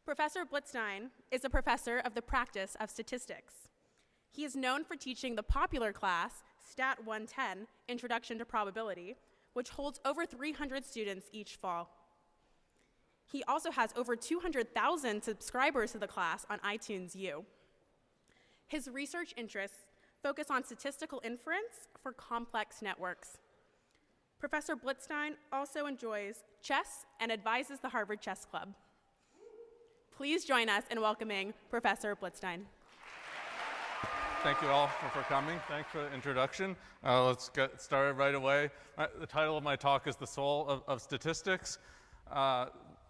Professor Blitzstein is a professor of the practice of statistics. He is known for teaching the popular class, Stat 110, Introduction to Probability, which holds over 300 students each fall. He also has over 200,000 subscribers to the class on iTunes U. His research interests focus on statistical inference for complex networks. Professor Blitzstein also enjoys chess and advises the Harvard Chess Club. Please join us in welcoming Professor Blitzstein. Thank you all for coming. Thanks for the introduction. Let's get started right away. The title of my talk is The Soul of Statistics.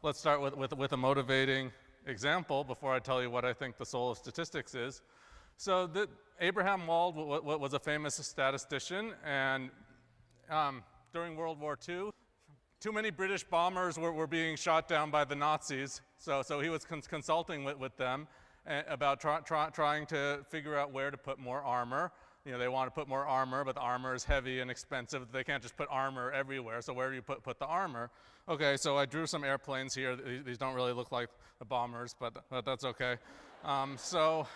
Let's start with a motivating example before I tell you what I think the soul of statistics is. So Abraham Wald was a famous statistician, and during World War II, too many British bombers were being shot down by the Nazis, so he was consulting with them about trying to figure out where to put more armor. You know, they want to put more armor, but the armor is heavy and expensive. They can't just put armor everywhere, so where do you put the armor? Okay, so I drew some airplanes here. These don't really look like the bombers, but that's okay. So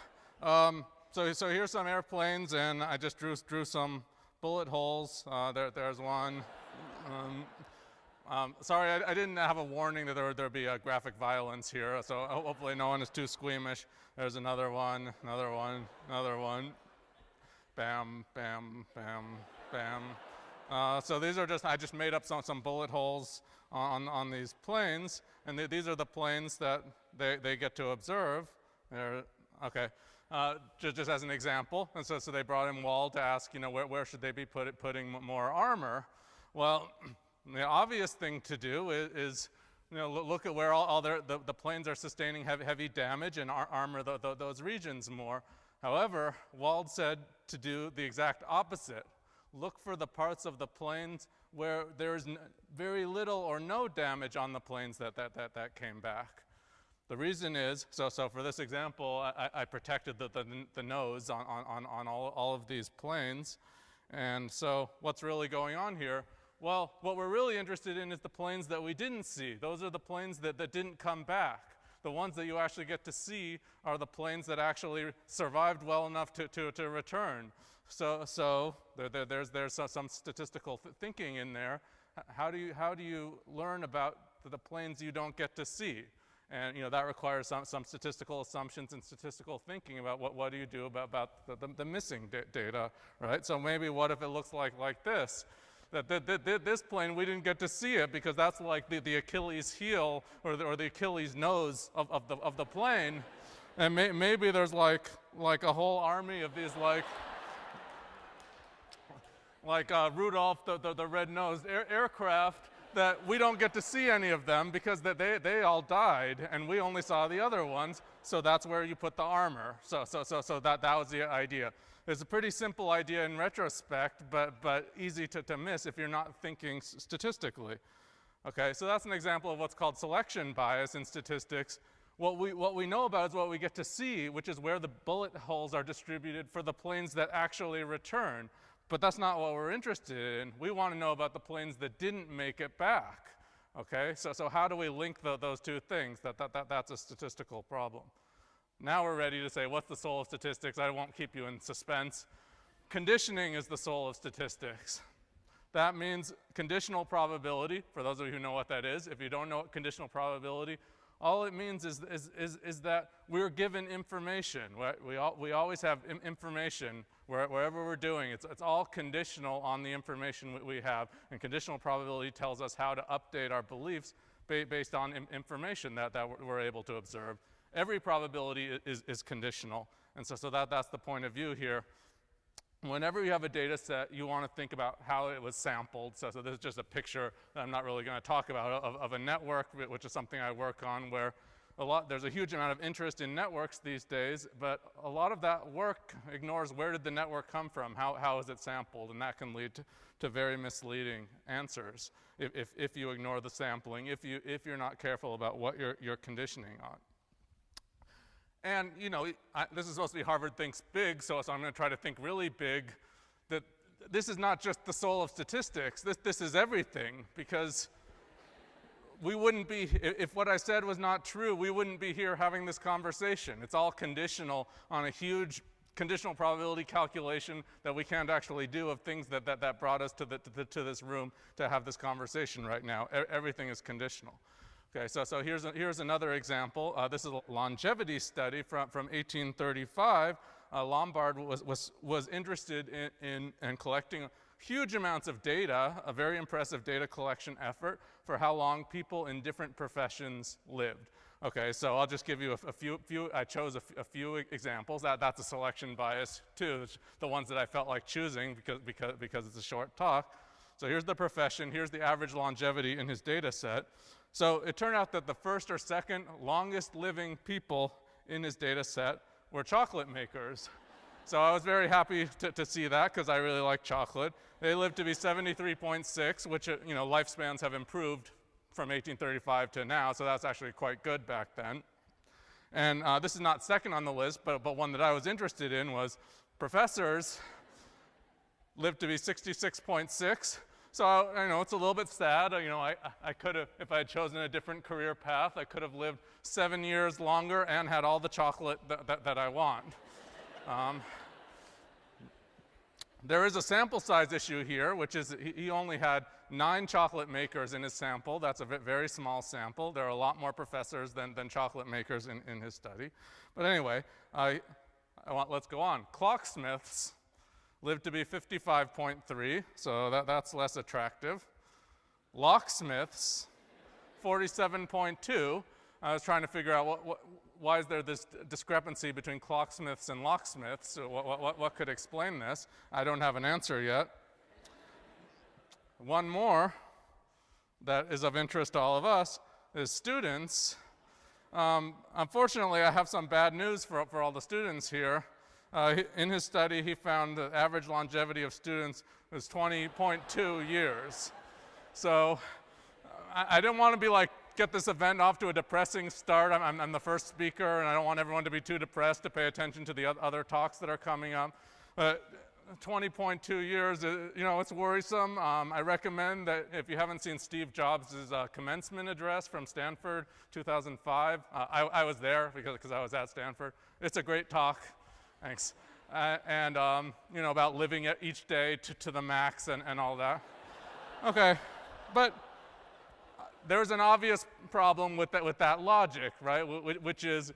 here's some airplanes, and I just drew some bullet holes. There's one. Sorry, I didn't have a warning that there'd be graphic violence here, so hopefully no one is too squeamish. There's another one, another one, another one. Bam, bam, bam, bam. So these are I just made up some bullet holes on these planes, and these are the planes that they get to observe. Okay, just as an example. And so they brought in Wald to ask, you know, where should they be putting more armor? Well, the obvious thing to do is you know, look at where all the planes are sustaining heavy damage and armor those regions more. However, Wald said to do the exact opposite. Look for the parts of the planes where there's very little or no damage on the planes that came back. The reason is, so for this example, I protected the nose on all of these planes. And so what's really going on here? Well, what we're really interested in is the planes that we didn't see. Those are the planes that didn't come back. The ones that you actually get to see are the planes that actually survived well enough to return. So there's some statistical thinking in there. How do you learn about the planes you don't get to see? And you know, that requires some statistical assumptions and statistical thinking about what do you do about the missing data, right? So maybe what if it looks like this? This plane, we didn't get to see it because that's like the Achilles heel or the Achilles nose of the plane. And maybe there's like a whole army of these like Rudolph the red-nosed aircraft that we don't get to see any of them because they all died and we only saw the other ones. So that's where you put the armor. So that was the idea. It's a pretty simple idea in retrospect, but easy to miss if you're not thinking statistically. Okay, so that's an example of what's called selection bias in statistics. What we know about is what we get to see, which is where the bullet holes are distributed for the planes that actually return. But that's not what we're interested in. We want to know about the planes that didn't make it back. Okay, so how do we link those two things? That's a statistical problem. Now we're ready to say, what's the soul of statistics? I won't keep you in suspense. Conditioning is the soul of statistics. That means conditional probability, for those of you who know what that is. If you don't know what conditional probability, all it means is that we're given information. We always have information wherever we're doing. It's all conditional on the information we have, and conditional probability tells us how to update our beliefs based on information that we're able to observe. Every probability is conditional, and so that's the point of view here. Whenever you have a data set, you want to think about how it was sampled. So this is just a picture that I'm not really going to talk about of a network, which is something I work on, where there's a huge amount of interest in networks these days, but a lot of that work ignores where did the network come from, how is it sampled, and that can lead to very misleading answers if you ignore the sampling, if you're not careful about what you're conditioning on. And you know, this is supposed to be Harvard Thinks Big, so I'm going to try to think really big. That this is not just the soul of statistics. This is everything, because we wouldn't be, if what I said was not true, we wouldn't be here having this conversation. It's all conditional on a huge conditional probability calculation that we can't actually do of things that brought us to this room to have this conversation right now. Everything is conditional. Okay, so here's another example. This is a longevity study from 1835. Lombard was interested in collecting huge amounts of data, a very impressive data collection effort for how long people in different professions lived. Okay, so I'll just give you a few. I chose a few examples. That's a selection bias too. It's the ones that I felt like choosing because it's a short talk. So here's the profession. Here's the average longevity in his data set. So it turned out that the first or second longest living people in his data set were chocolate makers. So I was very happy to see that because I really like chocolate. They lived to be 73.6, which lifespans have improved from 1835 to now, so that's actually quite good back then. And this is not second on the list, but one that I was interested in was professors lived to be 66.6. So I know it's a little bit sad. I could have, if I had chosen a different career path, I could have lived 7 years longer and had all the chocolate that I want. There is a sample size issue here, which is he only had 9 chocolate makers in his sample. That's a very small sample. There are a lot more professors than chocolate makers in his study. But anyway, let's go on. Clocksmiths lived to be 55.3, so that's less attractive. Locksmiths, 47.2. I was trying to figure out why is there this discrepancy between clocksmiths and locksmiths? What could explain this? I don't have an answer yet. One more that is of interest to all of us is students. Unfortunately, I have some bad news for all the students here. In his study, he found the average longevity of students was 20.2 years. So I didn't want to be like, get this event off to a depressing start. I'm the first speaker, and I don't want everyone to be too depressed to pay attention to the other talks that are coming up. But 20.2 years, it's worrisome. I recommend that if you haven't seen Steve Jobs' commencement address from Stanford, 2005, I was there because I was at Stanford. It's a great talk. Thanks. About living each day to the max and all that. Okay, but there's an obvious problem with that logic, right? Which is,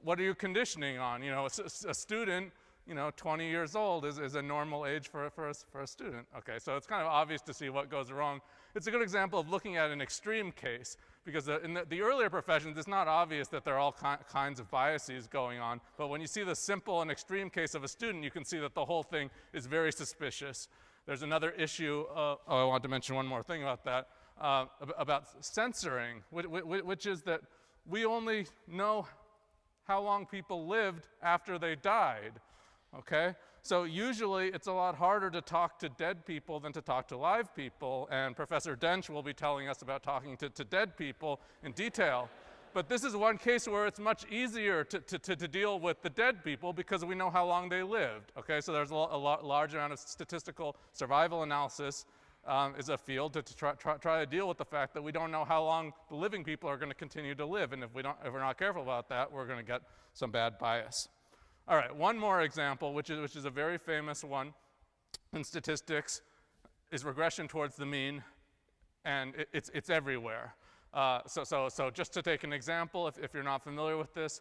what are you conditioning on? A student, 20 years old is a normal age for a student. Okay, so it's kind of obvious to see what goes wrong. It's a good example of looking at an extreme case, because in the earlier professions, it's not obvious that there are all kinds of biases going on. But when you see the simple and extreme case of a student, you can see that the whole thing is very suspicious. There's another issue. I want to mention one more thing about that. About censoring, which is that we only know how long people lived after they died, okay? So usually it's a lot harder to talk to dead people than to talk to live people, and Professor Dench will be telling us about talking to dead people in detail. But this is one case where it's much easier to deal with the dead people because we know how long they lived, okay? So there's a large amount of statistical survival analysis is a field to try to deal with the fact that we don't know how long the living people are going to continue to live, and if we're not careful about that, we're going to get some bad bias. All right, one more example, which is a very famous one in statistics, is regression towards the mean, and it's everywhere. So just to take an example, if you're not familiar with this,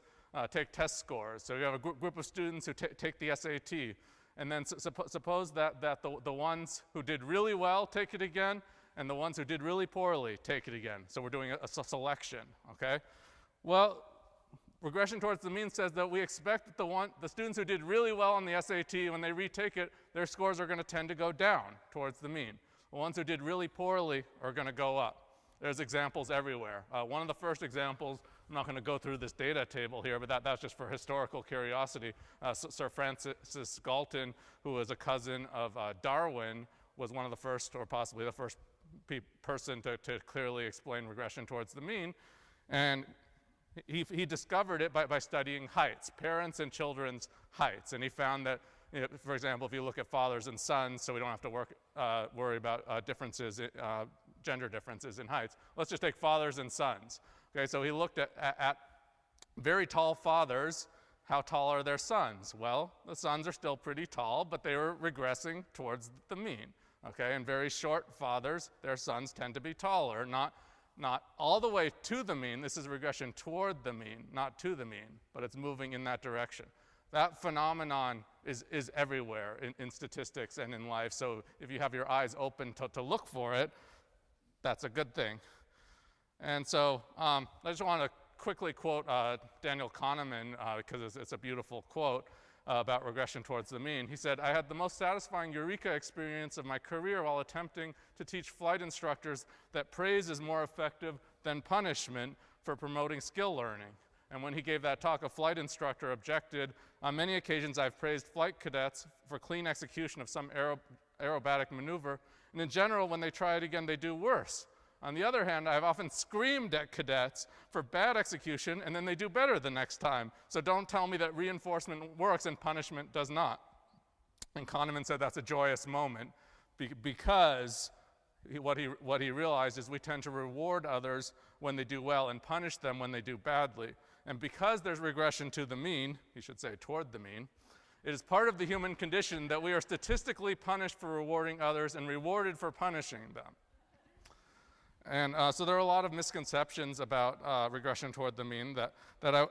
take test scores. So you have a group of students who take the SAT. And then suppose that the ones who did really well take it again, and the ones who did really poorly take it again. So we're doing a selection, okay? Well, regression towards the mean says that we expect that the students who did really well on the SAT, when they retake it, their scores are going to tend to go down towards the mean. The ones who did really poorly are going to go up. There's examples everywhere. One of the first examples, I'm not going to go through this data table here, but that's just for historical curiosity. Sir Francis Galton, who was a cousin of Darwin, was one of the first, or possibly the first person to clearly explain regression towards the mean. And he discovered it by studying heights, parents' and children's heights. And he found that, for example, if you look at fathers and sons, so we don't have to worry about differences gender differences in heights. Let's just take fathers and sons. Okay, so he looked at very tall fathers. How tall are their sons? Well, the sons are still pretty tall, but they were regressing towards the mean. Okay, and very short fathers, their sons tend to be taller, not all the way to the mean. This is regression toward the mean, not to the mean, but it's moving in that direction. That phenomenon is everywhere in statistics and in life, so if you have your eyes open to look for it, that's a good thing. And so I just want to quickly quote Daniel Kahneman, because it's a beautiful quote about regression towards the mean. He said, "I had the most satisfying eureka experience of my career while attempting to teach flight instructors that praise is more effective than punishment for promoting skill learning." And when he gave that talk, a flight instructor objected, "On many occasions I've praised flight cadets for clean execution of some aerobatic maneuver, and in general when they try it again they do worse. On the other hand, I've often screamed at cadets for bad execution, and then they do better the next time. So don't tell me that reinforcement works and punishment does not." And Kahneman said that's a joyous moment because what he realized is we tend to reward others when they do well and punish them when they do badly. And because there's regression to the mean, he should say toward the mean, it is part of the human condition that we are statistically punished for rewarding others and rewarded for punishing them. And so there are a lot of misconceptions about regression toward the mean that I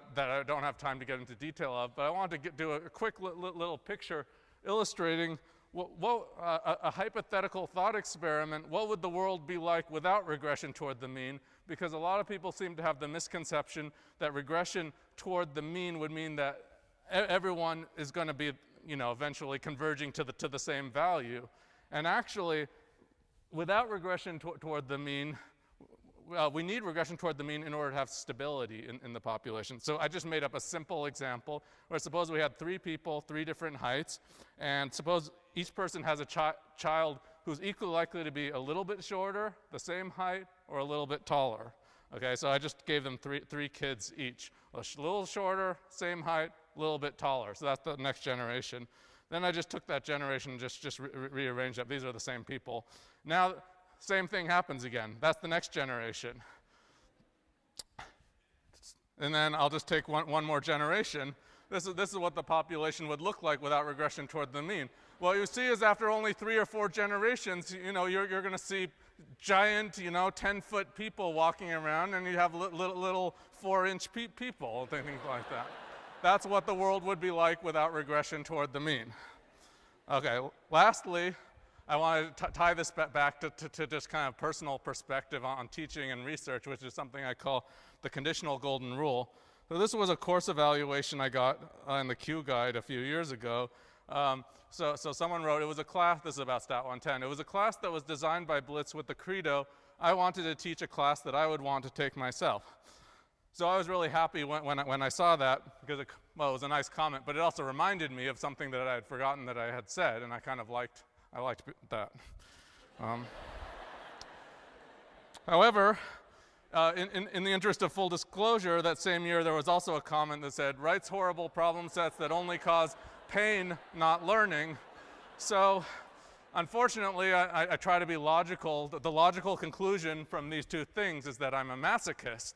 don't have time to get into detail of, but I wanted to do a quick little picture illustrating a hypothetical thought experiment. What would the world be like without regression toward the mean? Because a lot of people seem to have the misconception that regression toward the mean would mean that everyone is going to be, eventually converging to the same value. And actually, without regression toward the mean, we need regression toward the mean in order to have stability in the population. So I just made up a simple example where suppose we had 3 people, 3 different heights, and suppose each person has a child who's equally likely to be a little bit shorter, the same height, or a little bit taller. Okay, so I just gave them three kids each. A little shorter, same height, a little bit taller. So that's the next generation. Then I just took that generation and just rearranged it. These are the same people. Now, same thing happens again. That's the next generation. And then I'll just take one more generation. This is what the population would look like without regression toward the mean. What you see is after only 3 or 4 generations, you're going to see giant, 10-foot people walking around, and you have little 4-inch people, things like that. That's what the world would be like without regression toward the mean. Okay, lastly, I want to tie this back to just kind of personal perspective on teaching and research, which is something I call the conditional golden rule. So this was a course evaluation I got in the Q Guide a few years ago. So someone wrote, it was a class, this is about Stat 110, it was a class that was designed by Blitz with the credo, I wanted to teach a class that I would want to take myself. So I was really happy when I saw that, because it was a nice comment, but it also reminded me of something that I had forgotten that I had said, and I kind of liked that. However, in the interest of full disclosure, that same year there was also a comment that said, writes horrible problem sets that only cause pain, not learning. So unfortunately, I try to be logical. The logical conclusion from these 2 things is that I'm a masochist.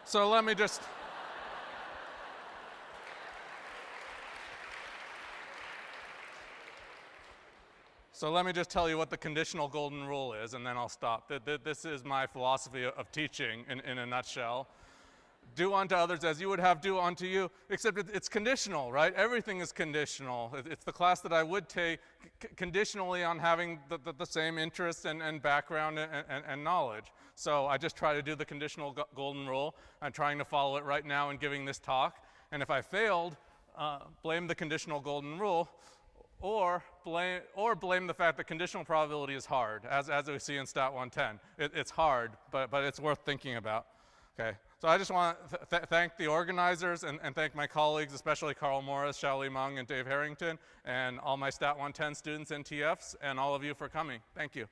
So let me just tell you what the conditional golden rule is, and then I'll stop. This is my philosophy of teaching in a nutshell. Do unto others as you would have do unto you, except it's conditional, right? Everything is conditional. It's the class that I would take conditionally on having the same interests and background and knowledge. So I just try to do the conditional golden rule. I'm trying to follow it right now and giving this talk. And if I failed, blame the conditional golden rule, or blame the fact that conditional probability is hard, as we see in Stat 110. It's hard, but it's worth thinking about. Okay, so I just want to thank the organizers and thank my colleagues, especially Carl Morris, Xiaoli Meng, and Dave Harrington, and all my Stat 110 students and TFs, and all of you for coming. Thank you.